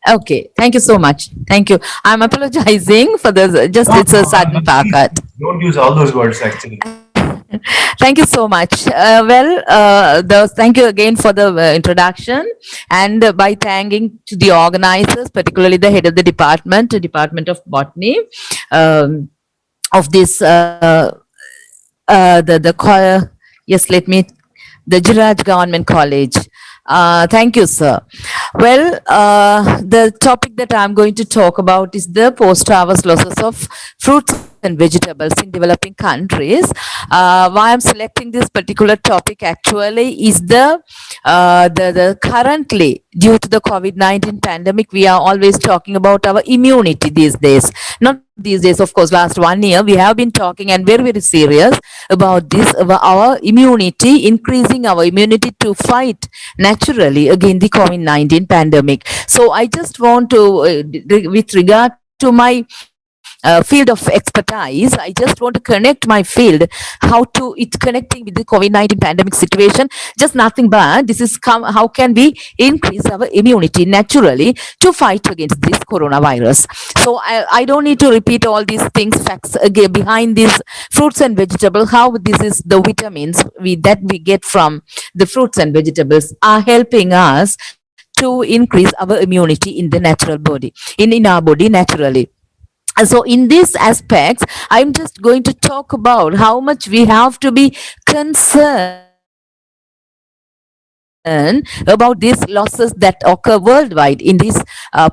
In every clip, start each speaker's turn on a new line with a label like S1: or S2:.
S1: Okay, thank you so much. Thank you. I'm apologizing for the just
S2: No,
S1: it's a
S2: no,
S1: sudden power
S2: please
S1: cut.
S2: don't use all those words actually.
S1: Thank you so much. Thank you again for the introduction, and by thanking to the organizers, particularly the head of the department, Department of Botany, um, of this yes, let me the Giraj Government College. Thank you, sir. Well, the topic that I'm going to talk about is the post-harvest losses of fruits and vegetables in developing countries. Why I'm selecting this particular topic actually is the currently due to the COVID-19 pandemic, we are always talking about our immunity these days. Not these days, of course, last 1 year we have been talking and very, very serious about this, about our immunity, increasing our immunity to fight naturally against the COVID-19 pandemic. So I just want to, with regard to my field of expertise, I just want to connect my field, how to it connecting with the COVID-19 pandemic situation. Just nothing bad. This is how can we increase our immunity naturally to fight against this coronavirus. So I don't need to repeat all these things, facts again behind these fruits and vegetables. How this is the vitamins that we get from the fruits and vegetables are helping us to increase our immunity in the natural body, in our body naturally. So in these aspects, I'm just going to talk about how much we have to be concerned about these losses that occur worldwide in these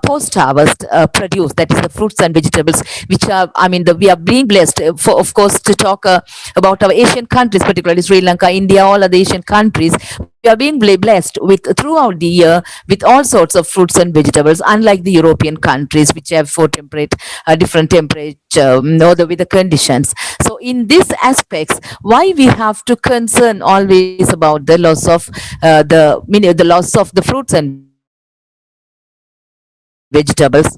S1: post-harvest produce, that is the fruits and vegetables, which are, we are being blessed, for of course, to talk about our Asian countries, particularly Sri Lanka, India, all other Asian countries. We are being blessed with throughout the year with all sorts of fruits and vegetables, unlike the European countries, which have for different temperature, the weather conditions. So in these aspects, why we have to concern always about the loss of the loss of the fruits and vegetables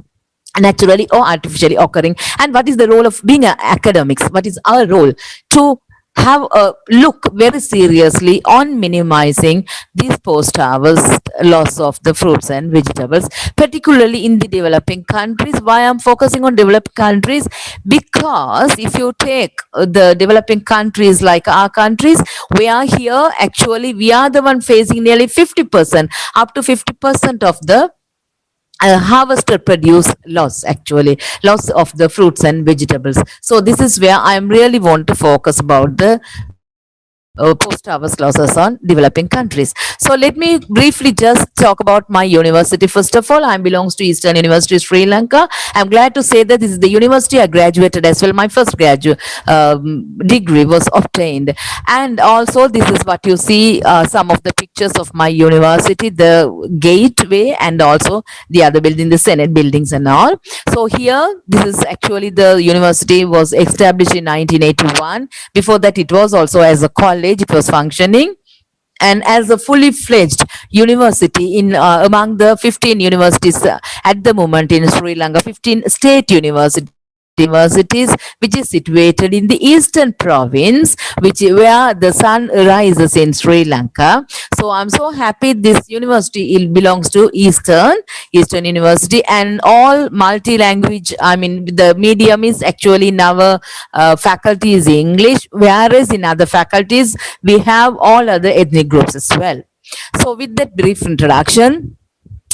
S1: naturally or artificially occurring, and what is the role of being academics, what is our role to have a look very seriously on minimizing this post-harvest loss of the fruits and vegetables, particularly in the developing countries. Why I'm focusing on developed countries? Because if you take the developing countries like our countries, we are here actually, we are the one facing nearly 50%, up to 50% of the harvester produce loss, actually loss of the fruits and vegetables. So this is where I am really want to focus about the post harvest losses on developing countries. So let me briefly just talk about my university. First of all, I belongs to Eastern University, Sri Lanka. I'm glad to say that this is the university I graduated as well. My first graduate degree was obtained. And also this is what you see, some of the pictures of my university, the gateway, and also the other building, the Senate buildings and all. So here, this is actually the university was established in 1981. Before that, it was also as a college, it was functioning and as a fully fledged university in among the 15 universities at the moment in Sri Lanka, 15 state universities, which is situated in the eastern province, which where the sun rises in Sri Lanka. So I'm so happy this university it belongs to Eastern University, and all multi-language. I mean, the medium is actually in our faculty is English, whereas in other faculties we have all other ethnic groups as well. So with that brief introduction,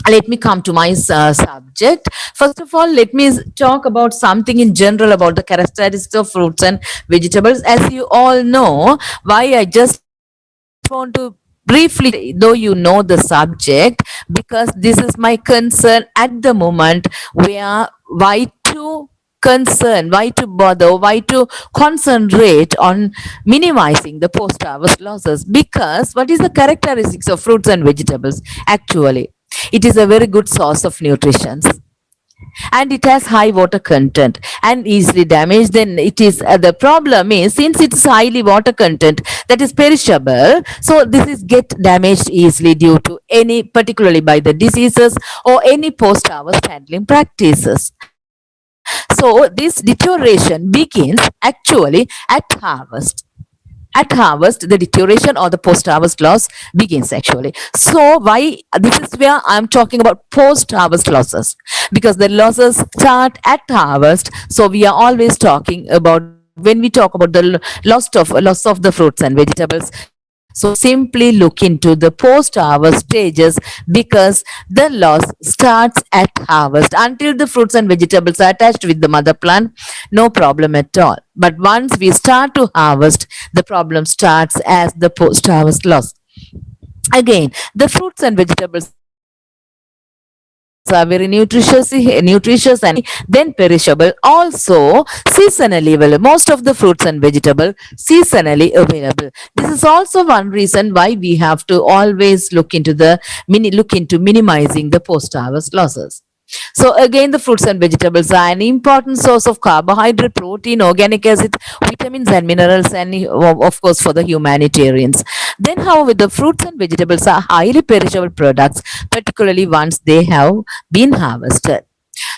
S1: let me come to my subject. First of all, let me talk about something in general about the characteristics of fruits and vegetables. As you all know, why I just want to briefly, though you know the subject, because this is my concern at the moment, where why to concern, why to bother, why to concentrate on minimizing the post harvest losses. Because what is the characteristics of fruits and vegetables? Actually, it is a very good source of nutrition, and it has high water content and easily damaged. Then it is the problem is, since it's highly water content, that is perishable, so this is get damaged easily due to any, particularly by the diseases or any post harvest handling practices. So this deterioration begins actually at harvest. At harvest, the deterioration or the post-harvest loss begins actually. So why this is where I'm talking about post-harvest losses, because the losses start at harvest. So we are always talking about, when we talk about the loss of the fruits and vegetables. So simply look into the post-harvest stages, because the loss starts at harvest. Until the fruits and vegetables are attached with the mother plant, no problem at all. But once we start to harvest, the problem starts as the post-harvest loss. Again, the fruits and vegetables are very nutritious and then perishable. Also, seasonally available. Most of the fruits and vegetable seasonally available. This is also one reason why we have to always look into minimizing the post-harvest losses. So again, the fruits and vegetables are an important source of carbohydrate, protein, organic acid, vitamins and minerals, and of course for the humanitarians. Then, however, the fruits and vegetables are highly perishable products, particularly once they have been harvested.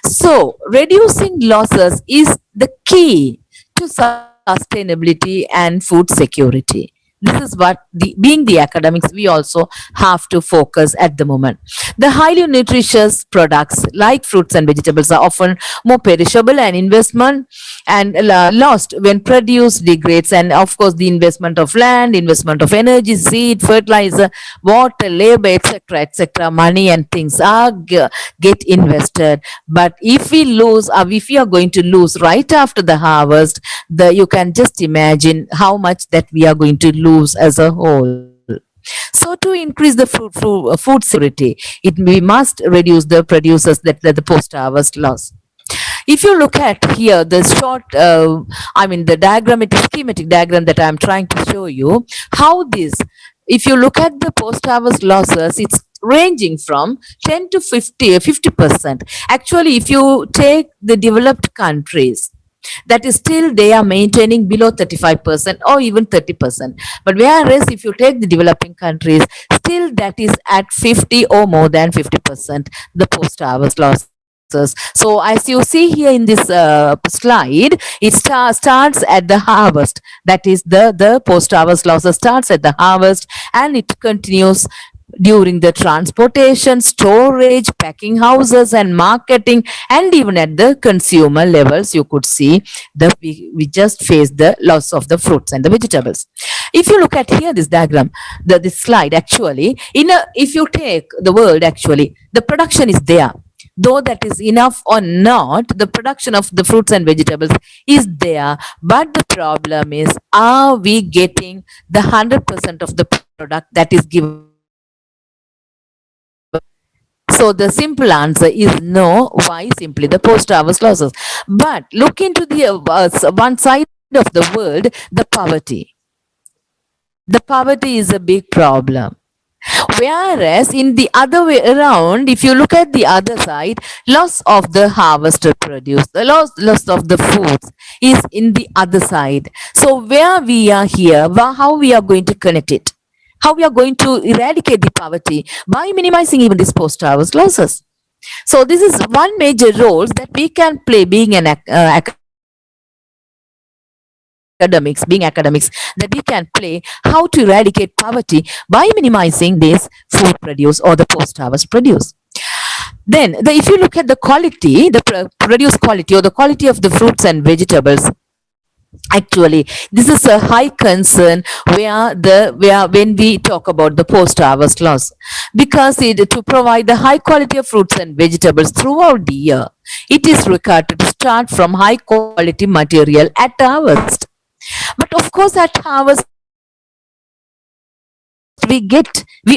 S1: So reducing losses is the key to sustainability and food security. This is what being the academics we also have to focus at the moment. The highly nutritious products like fruits and vegetables are often more perishable, and investment and lost when produce degrades. And of course, the investment of land, investment of energy, seed, fertilizer, water, labor, etc., money and things are get invested. But if we lose, or if we are going to lose right after the harvest, you can just imagine how much that we are going to lose as a whole. So to increase the food security, we must reduce the producers that the post-harvest loss. If you look at here, the the diagram, it is schematic diagram that I'm trying to show you how this, if you look at the post-harvest losses, it's ranging from 10 to 50%. Actually, if you take the developed countries, that is still they are maintaining below 35% or even 30%. But whereas if you take the developing countries, still that is at 50 or more than 50%, the post-harvest losses. So as you see here in this slide, it starts at the harvest. That is the post-harvest losses starts at the harvest, and it continues during the transportation, storage, packing houses, and marketing, and even at the consumer levels. You could see we just face the loss of the fruits and the vegetables. If you look at here, this diagram, this slide actually, if you take the world, actually, the production is there. Though that is enough or not, the production of the fruits and vegetables is there. But the problem is, are we getting the 100% of the product that is given by the government? So the simple answer is no. Why? Simply the post-harvest losses. But look into the one side of the world, the poverty. The poverty is a big problem. Whereas in the other way around, if you look at the other side, loss of the harvested produce, the loss of the foods is in the other side. So where we are here, how we are going to connect it? How we are going to eradicate the poverty? By minimizing even these post-harvest losses. So this is one major role that we can play, being an academics, that we can play, how to eradicate poverty by minimizing this food produce or the post-harvest produce. Then if you look at the quality, the produce quality or the quality of the fruits and vegetables, actually this is a high concern where when we talk about the post harvest loss, because to provide the high quality of fruits and vegetables throughout the year, it is required to start from high quality material at harvest. But of course, at harvest we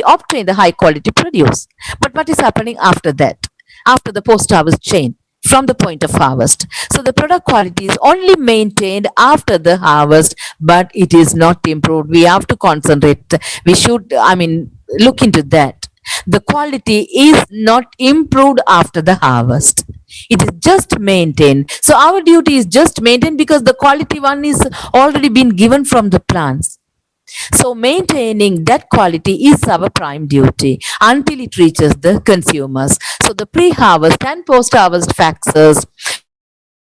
S1: obtain the high quality produce. But what is happening after that? After the post harvest chain, from the point of harvest. So the product quality is only maintained after the harvest, but it is not improved. We have to concentrate. We should, look into that. The quality is not improved after the harvest. It is just maintained. So our duty is just maintained, because the quality one is already been given from the plants. So maintaining that quality is our prime duty until it reaches the consumers. So the pre-harvest and post-harvest factors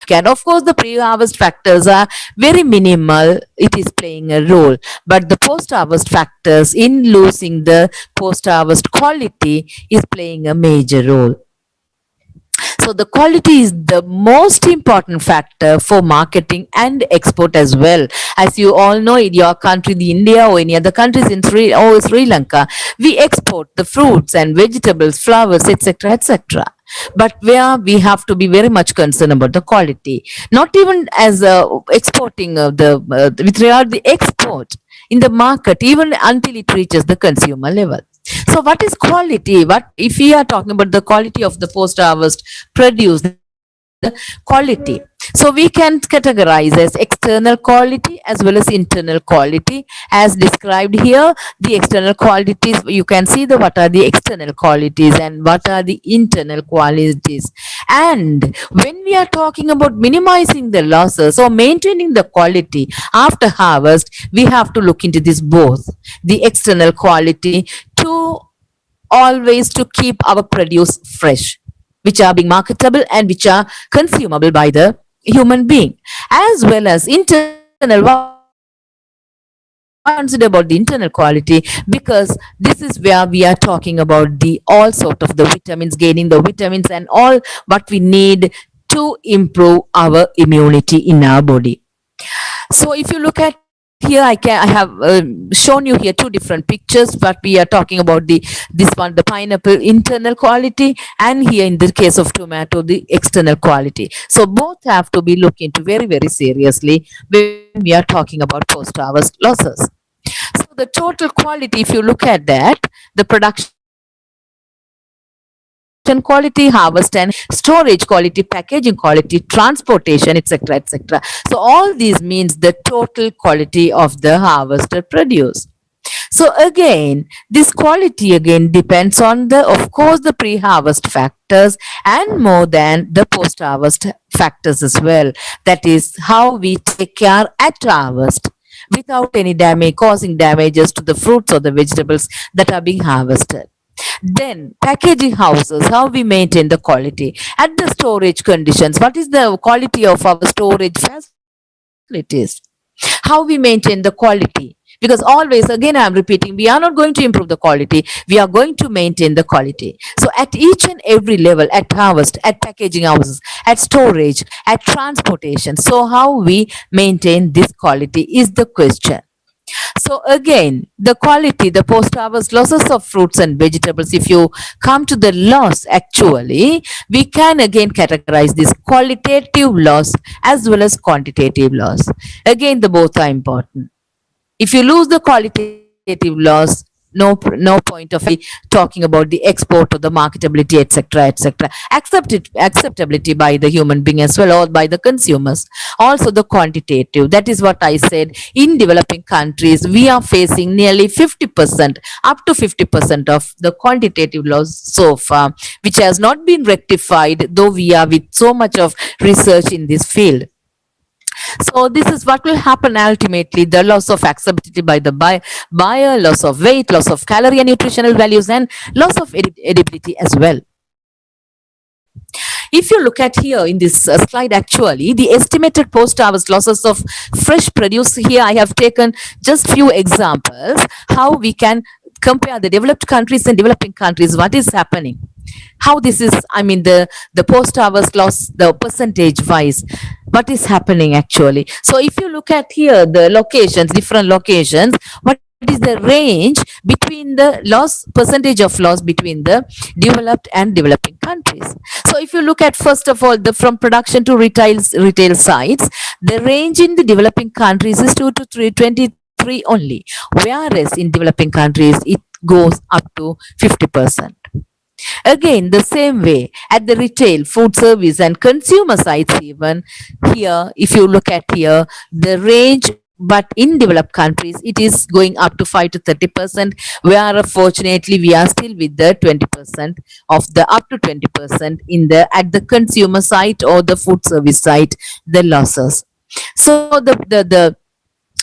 S1: can look at, of course, the pre-harvest factors are very minimal. It is playing a role, but the post-harvest factors in losing the post-harvest quality is playing a major role. So the quality is the most important factor for marketing and export as well. As you all know, in your country, the India or any other countries in Sri Lanka, we export the fruits and vegetables, flowers, etc., etc. But where we have to be very much concerned about the quality, not even as exporting with regard the export in the market, even until it reaches the consumer level. So what is quality? What if we are talking about the quality of the post harvest produce, the quality? So we can categorize as external quality as well as internal quality as described here. The external qualities, you can see the what are the external qualities and what are the internal qualities. And when we are talking about minimizing the losses or maintaining the quality after harvest, we have to look into this both the external quality to always to keep our produce fresh, which are being marketable and which are consumable by the human being, as well as internal. Consider about the internal quality, because this is where we are talking about the all sort of the vitamins, gaining the vitamins and all what we need to improve our immunity in our body. So if you look at here, I have shown you here two different pictures, but we are talking about the this one, the pineapple internal quality, and here in the case of tomato, the external quality. So both have to be looked into very, very seriously when we are talking about post harvest losses. So the total quality, if you look at that, the production quality, harvest and storage quality, packaging quality, transportation, etc., etc. So all these means the total quality of the harvested produce. So again, this quality again depends on the, of course, the pre-harvest factors and more than the post-harvest factors as well. That is how we take care at harvest without any damage, causing damages to the fruits or the vegetables that are being harvested. Then packaging houses, how we maintain the quality at the storage conditions. What is the quality of our storage facilities? How we maintain the quality? Because always, again, I'm repeating, we are not going to improve the quality. We are going to maintain the quality. So at each and every level, at harvest, at packaging houses, at storage, at transportation. So how we maintain this quality is the question. So again, the quality, the post-harvest losses of fruits and vegetables, if you come to the loss, actually, we can again categorize this qualitative loss as well as quantitative loss. Again, the both are important. If you lose the qualitative loss, no point of talking about the export or the marketability, etc., etc. Acceptability by the human being as well, or by the consumers. Also the quantitative, that is what I said. In developing countries, we are facing nearly 50%, up to 50% of the quantitative loss so far, which has not been rectified, though we are with so much of research in this field. So this is what will happen ultimately: the loss of acceptability by the buyer, loss of weight, loss of calorie and nutritional values, and loss of edibility as well. If you look at here in this slide, actually, the estimated post-harvest losses of fresh produce, here I have taken just few examples, how we can compare the developed countries and developing countries, what is happening. How this is, I mean, the post-harvest loss, the percentage wise, what is happening actually. So if you look at here, the locations, different locations, what is the range between the loss, percentage of loss between the developed and developing countries. So if you look at, first of all, the from production to retail sites, the range in the developing countries is 2 to 23 only, whereas in developing countries it goes up to 50%. Again, the same way at the retail, food service and consumer sites, even here, if you look at here, the range, but in developed countries, it is going up to 5 to 30%, where unfortunately we are still with the 20% of the up to 20% in the at the consumer side or the food service side, the losses. So the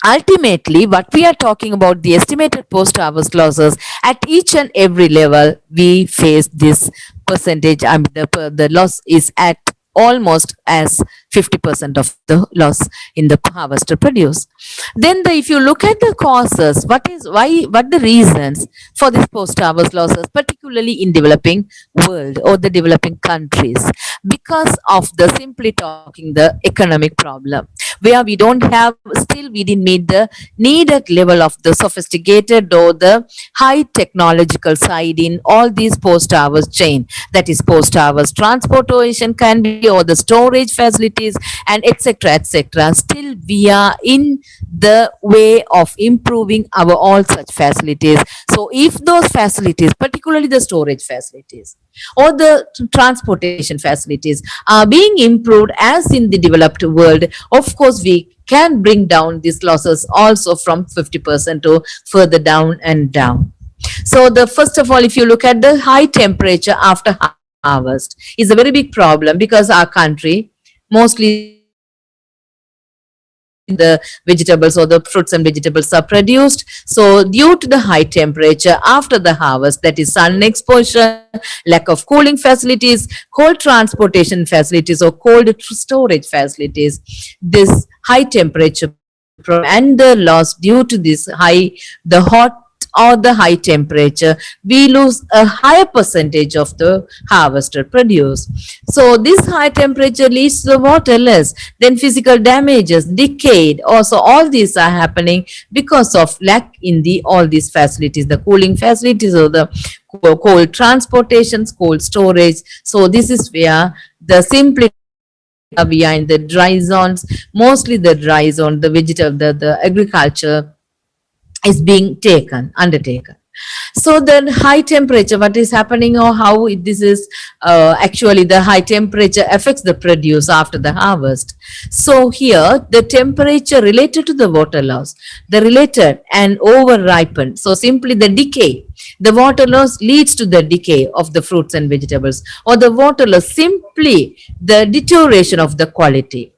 S1: ultimately what we are talking about, the estimated post-harvest losses at each and every level, we face this percentage. The loss is at almost as 50% of the loss in the harvester produce. Then if you look at the causes, what the reasons for this post harvest losses, particularly in developing world or the developing countries, because of the simply talking the economic problem, where we don't have, still we didn't meet the needed level of the sophisticated or the high technological side in all these post harvest chain, that is post harvest transportation can be, or the storage facilities, and etc etc. Still we are in the way of improving our all such facilities. So if those facilities, particularly the storage facilities or the transportation facilities, are being improved as in the developed world, of course we can bring down these losses also from 50% to further down and down. So the first of all, if you look at the high temperature after harvest, is a very big problem, because our country mostly the vegetables or the fruits and vegetables are produced. So due to the high temperature after the harvest, that is sun exposure, lack of cooling facilities, cold transportation facilities or cold storage facilities, this high temperature and the loss due to this high, the hot or the high temperature, we lose a higher percentage of the harvester produce. So this high temperature leads to the water loss, then physical damages, decay. Also, all these are happening because of lack in the all these facilities, the cooling facilities or the cold transportations, cold storage. So this is where the simply we are in the dry zones, mostly the dry zone, the vegetable, the agriculture is being undertaken. So the high temperature, what is happening, or how this is actually the high temperature affects the produce after the harvest. So here the temperature related to the water loss, the related and over ripened. So simply the decay, the water loss leads to the decay of the fruits and vegetables, or the water loss simply the deterioration of the quality,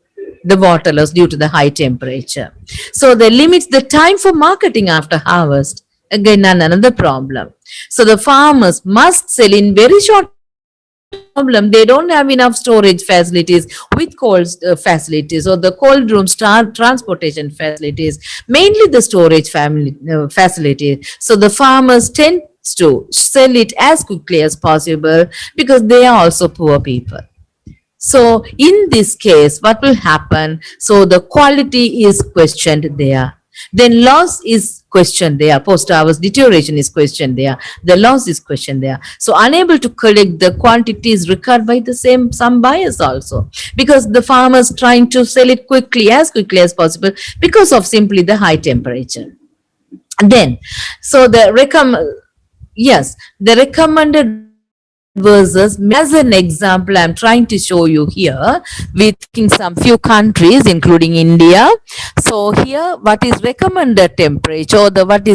S1: the water loss due to the high temperature. So they limits the time for marketing after harvest. Again, another problem. So the farmers must sell in very short problem. They don't have enough storage facilities with cold facilities or the cold room transportation facilities, mainly the storage facilities. So the farmers tend to sell it as quickly as possible because they are also poor people. So in this case, what will happen? So the quality is questioned there. Then loss is questioned there. Post-harvest deterioration is questioned there. The loss is questioned there. So unable to collect the quantities required by the some buyers also, because the farmers trying to sell it quickly as possible because of simply the high temperature. And then, so the recommended versus, as an example I'm trying to show you here with some few countries including India. So here what is recommended temperature, or the what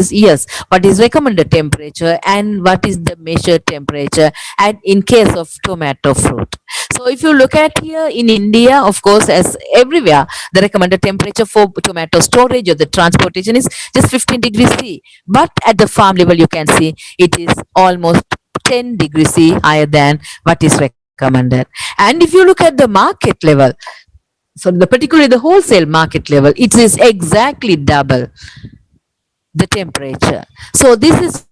S1: is recommended temperature and what is the measured temperature, and in case of tomato fruit. So if you look at here in India, of course, as everywhere, the recommended temperature for tomato storage or the transportation is just 15 degrees C, but at the farm level you can see it is almost 10 degrees C higher than what is recommended. And if you look at the market level, so particularly the wholesale market level, it is exactly double the temperature. So this is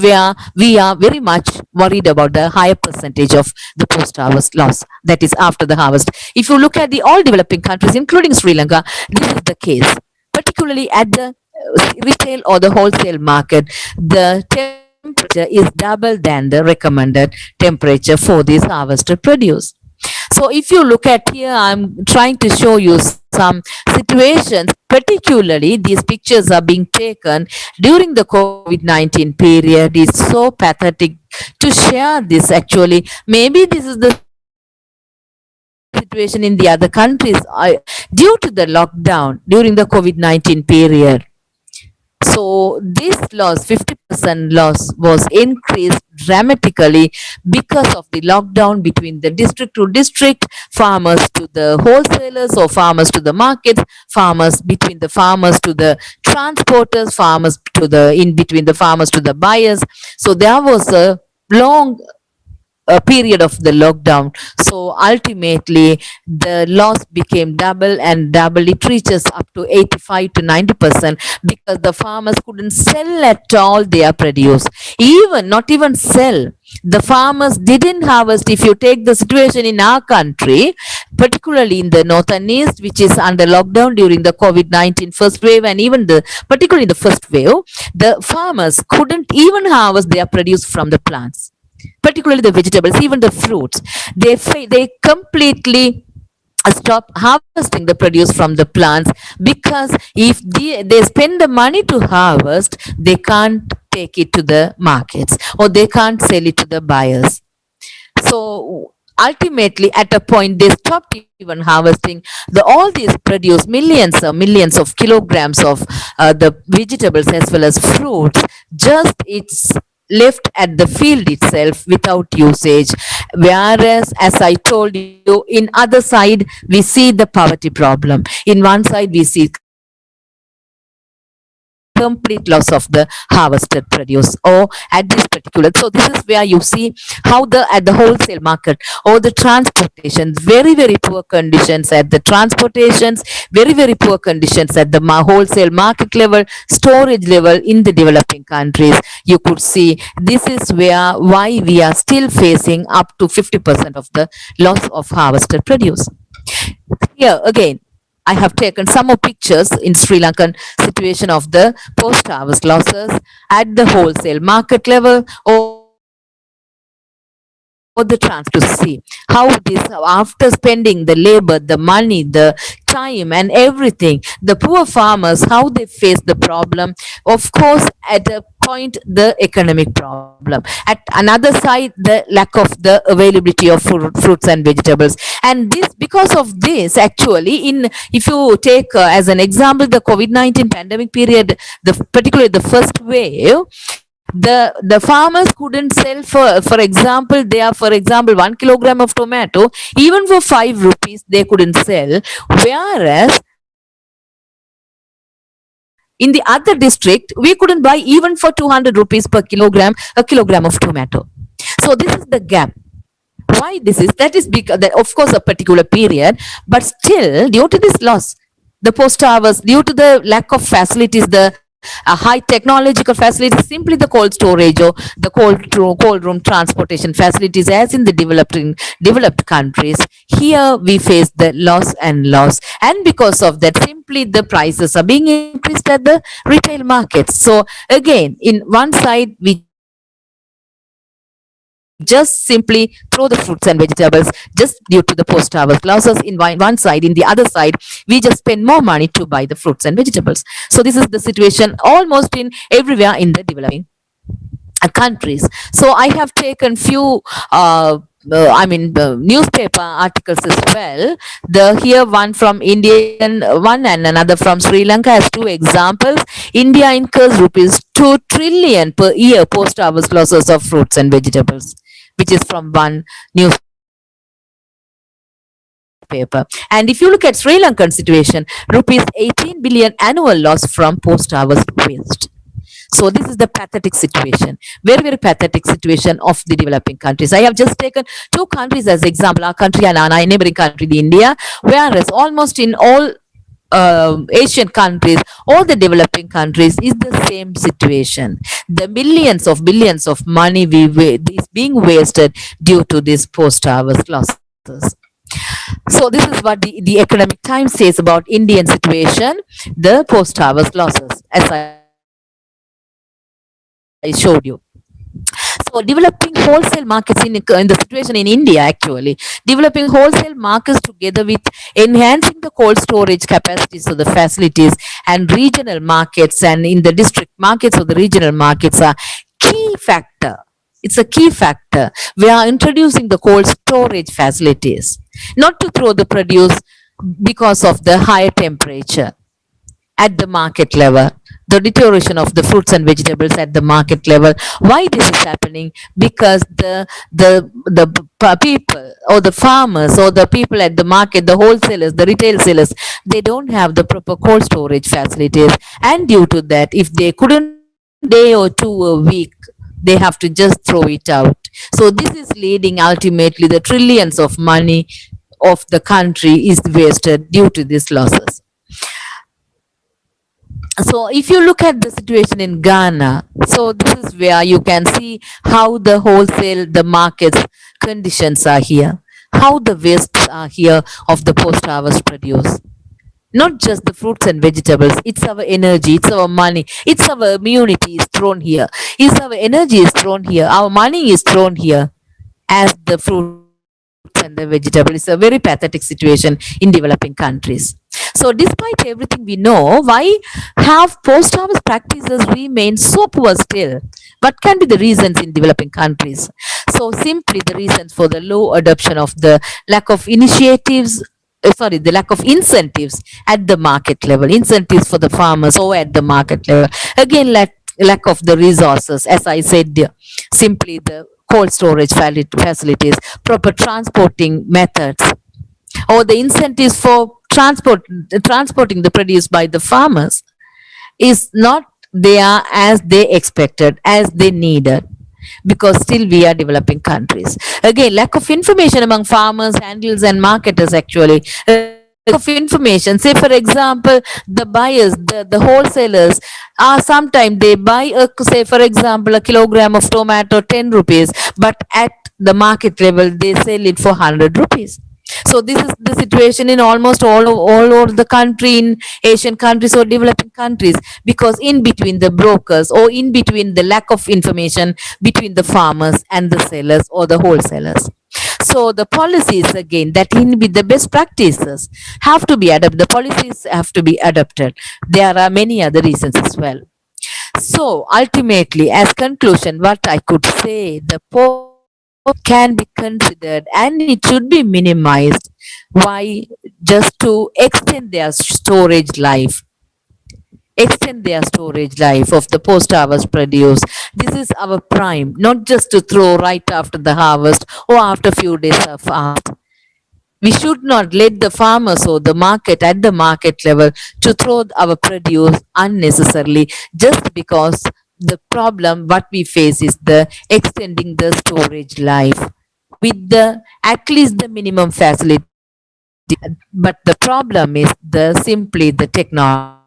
S1: where we are very much worried about the higher percentage of the post-harvest loss, that is after the harvest. If you look at the all developing countries, including Sri Lanka, this is the case, particularly at the retail or the wholesale market, the temperature is double than the recommended temperature for this harvested produce. So if you look at here, I'm trying to show you some situations, particularly these pictures are being taken during the COVID-19 period. It's so pathetic to share this actually. Maybe this is the situation in the other countries due to the lockdown during the COVID-19 period. So this loss, 50% loss, was increased dramatically because of the lockdown between the district to district, farmers to the wholesalers or farmers to the markets, farmers between the farmers to the transporters, farmers to the in between the farmers to the buyers. So there was a long period of the lockdown. So ultimately, the loss became double and double. It reaches up to 85 to 90% because the farmers couldn't sell at all their produce. Even not even sell. The farmers didn't harvest. If you take the situation in our country, particularly in the northern east, which is under lockdown during the COVID-19 first wave, and even the particularly the first wave, the farmers couldn't even harvest their produce from the plants, particularly the vegetables, even the fruits. They completely stop harvesting the produce from the plants because if they spend the money to harvest, they can't take it to the markets or they can't sell it to the buyers. So ultimately, at a point, they stopped even harvesting all these produce, millions of kilograms of the vegetables as well as fruits. Just it's left at the field itself without usage. Whereas, as I told you, in other side we see the poverty problem. In one side we see complete loss of the harvested produce or at this particular. So this is where you see how the at the wholesale market or the transportation, very poor conditions at the transportations, very poor conditions at the wholesale market level, storage level in the developing countries. You could see this is why we are still facing up to 50% of the loss of harvested produce. Here again, I have taken some more pictures in Sri Lankan situation of the post-harvest losses at the wholesale market level or the trans to see how this after spending the labor, the money, the time and everything, the poor farmers, how they face the problem. Of course, at a point, the economic problem. At another side, the lack of the availability of fruits and vegetables. And this, because of this, actually, in if you take as an example the COVID-19 pandemic period, particularly the first wave, the farmers couldn't sell for example, they are for example 1 kilogram of tomato even for 5 rupees they couldn't sell, whereas in the other district we couldn't buy even for 200 rupees per kilogram a kilogram of tomato. So this is the gap. Why this is? That is because that of course a particular period, but still due to this loss, the post harvest, due to the lack of facilities, the high technological facilities, simply the cold storage or the cold room transportation facilities as in the developed countries, here we face the loss, and because of that simply the prices are being increased at the retail markets. So again, in one side we just simply throw the fruits and vegetables just due to the post harvest losses in one side. In the other side, we just spend more money to buy the fruits and vegetables. So this is the situation almost in everywhere in the developing countries. So I have taken few newspaper articles as well. Here one from Indian one and another from Sri Lanka as two examples. India incurs rupees 2 trillion per year post harvest losses of fruits and vegetables, which is from one newspaper. And if you look at Sri Lankan situation, rupees 18 billion annual loss from post harvest waste. So this is the pathetic situation, very pathetic situation of the developing countries. I have just taken two countries as example, our country and our neighboring country, the India, whereas almost in all Asian countries, all the developing countries is the same situation. The billions of money is being wasted due to this post-harvest losses. So this is what the Economic Times says about Indian situation, the post-harvest losses, as I showed you. So developing wholesale markets in the situation in India, actually developing wholesale markets together with enhancing the cold storage capacities of the facilities and regional markets, and in the district markets or the regional markets are key factor. It's a key factor. We are introducing the cold storage facilities, not to throw the produce because of the higher temperature at the market level, the deterioration of the fruits and vegetables at the market level. Why this is happening? Because the people or the farmers or the people at the market, the wholesalers, the retail sellers, they don't have the proper cold storage facilities, and due to that, if they couldn't day or two a week, they have to just throw it out. left. So this is leading ultimately the trillions of money of the country is wasted due to these losses. So if you look at the situation in Ghana, so this is where you can see how the wholesale, the markets conditions are here, how the wastes are here of the post-harvest produce. Not just the fruits and vegetables, it's our energy, it's our money, it's our immunity is thrown here, it's our energy is thrown here, our money is thrown here as the fruits and the vegetable. It's a very pathetic situation in developing countries. So despite everything we know, why have post-harvest practices remain so poor still? What can be the reasons in developing countries? So simply the reasons for the low adoption of the lack of initiatives, the lack of incentives at the market level, incentives for the farmers or at the market level. Again, lack of the resources, as I said, simply the cold storage facilities, proper transporting methods, or the incentives for transporting the produce by the farmers is not there as they expected, as they needed, because still we are developing countries. Again, lack of information among farmers, handlers, and marketers actually. Of information, say for example, the buyers, the wholesalers are sometimes they buy a, say for example, a kilogram of tomato 10 rupees, but at the market level they sell it for 100 rupees. So this is the situation in almost all over the country, in Asian countries or developing countries, because in between the brokers or in between the lack of information between the farmers and the sellers or the wholesalers. So the policies again that in with the best practices have to be adopted. The policies have to be adopted. There are many other reasons as well. So ultimately, as conclusion, what I could say, the poor can be considered and it should be minimized. Why? Just to extend their storage life of the post harvest produce. This is our prime, not just to throw right after the harvest or after few days of harvest. We should not let the farmers or the market at the market level to throw our produce unnecessarily, just because the problem what we face is the extending the storage life with the at least the minimum facility. But the problem is the simply the technology.